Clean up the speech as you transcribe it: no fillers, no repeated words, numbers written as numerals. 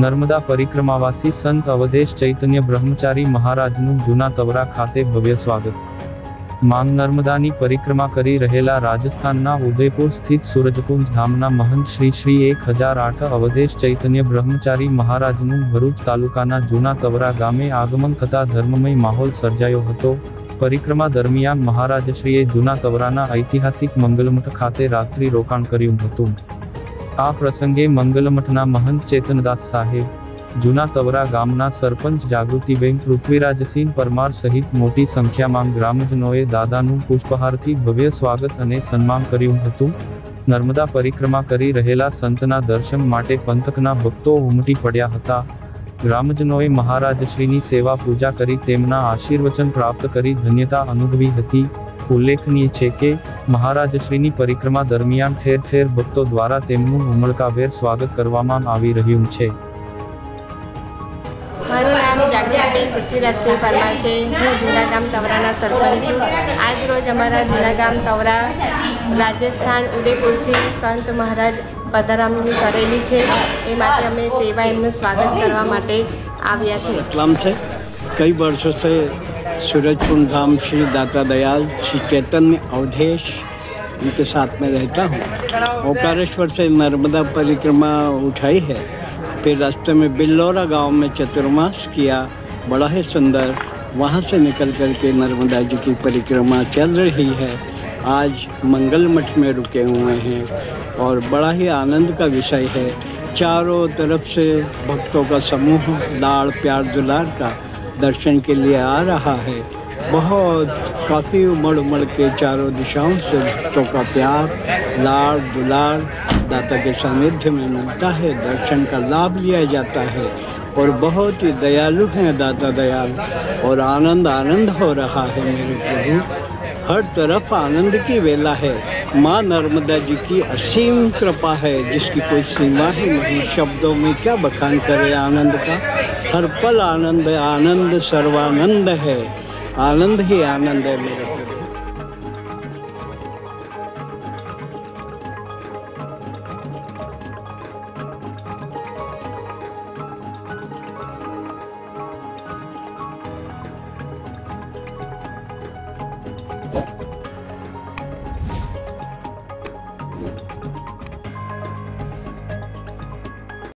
નર્મદા પરિક્રમાવાસી સંત અવધેશ ચૈતન્ય બ્રહ્મચારી મહારાજનું જૂના તવરા ખાતે ભવ્ય સ્વાગત. માંગ નર્મદાની પરિક્રમા કરી રહેલા રાજસ્થાનના ઉદયપુર સ્થિત સૂરજકુંજ ધામના મહંત શ્રી 1008 અવધેશ ચૈતન્ય બ્રહ્મચારી મહારાજનું ભરૂચ તાલુકાના જૂના તવરા ગામે આગમન થતા ધર્મમય માહોલ સર્જાયો હતો. પરિક્રમા દરમિયાન મહારાજશ્રીએ જૂના તવરાના ઐતિહાસિક મંગલમઠ ખાતે રાત્રિ રોકાણ કર્યું હતું. આ પ્રસંગે મંગલમઠના મહંત ચેતનદાસ સાહેબ, જૂના તવરા ગામના સરપંચ જાગૃતિબેન પૃથ્વીરાજસિંહ પરમાર સહિત મોટી સંખ્યામાં ગ્રામજનોએ દાદાનું પુષ્પહારથી ભવ્ય સ્વાગત અને સન્માન કર્યું હતું. નર્મદા પરિક્રમા કરી રહેલા સંતના દર્શન માટે પંથકના ભક્તો ઉમટી પડ્યા હતા. ગ્રામજનોએ મહારાજશ્રીની સેવા પૂજા કરી તેમના આશીર્વચન પ્રાપ્ત કરી ધન્યતા અનુભવી હતી. ઉલ્લેખનીય છે કે મહારાજશ્રીની પરિક્રમા દરમિયાન ઠેર ઠેર ભક્તો દ્વારા તેમનું ઉમળકાભેર સ્વાગત કરવામાં આવી રહ્યું છે. મારું નામ જાગૃતિબેન પૃથ્વીરાજસિંહ પરમાર છે. હું જૂના ગામ તવરાના સરપંચ છું. આજ રોજ અમારા જૂના ગામ તવરા રાજસ્થાન ઉદયપુરથી સંત મહારાજ પધરામણી કરેલી છે. એ માટે અમે સેવા એમનું સ્વાગત કરવા માટે આવ્યા છીએ. रतलाम से कई वर्षों से सूरजकुंड धाम श्री दाता दयाल श्री चैतन्य अवधेश इनके साथ में रहता हूँ. ओंकारेश्वर से नर्मदा परिक्रमा उठाई है. फिर रास्ते में बिल्लौरा गांव में चतुर्मास किया, बड़ा ही सुंदर. वहाँ से निकल कर के नर्मदा जी की परिक्रमा चल रही है. आज मंगल मठ में रुके हुए हैं और बड़ा ही आनंद का विषय है. चारों तरफ से भक्तों का समूह लाड़ प्यार दुलार का दर्शन के लिए आ रहा है. बहुत काफ़ी उमड़ उमड़ के चारों दिशाओं से भक्तों का प्यार लाड़ दुलार दाता के सानिध्य में मिलता है. दर्शन का लाभ लिया जाता है और बहुत ही दयालु हैं दाता दयाल और आनंद आनंद हो रहा है मेरे प्रभु. हर तरफ आनंद की वेला है. माँ नर्मदा जी की असीम कृपा है जिसकी कोई सीमा ही नहीं. शब्दों में क्या बखान करे आनंद का. हर पल आनंद आनंद सर्वानंद है. आनंद ही आनंद है मेरे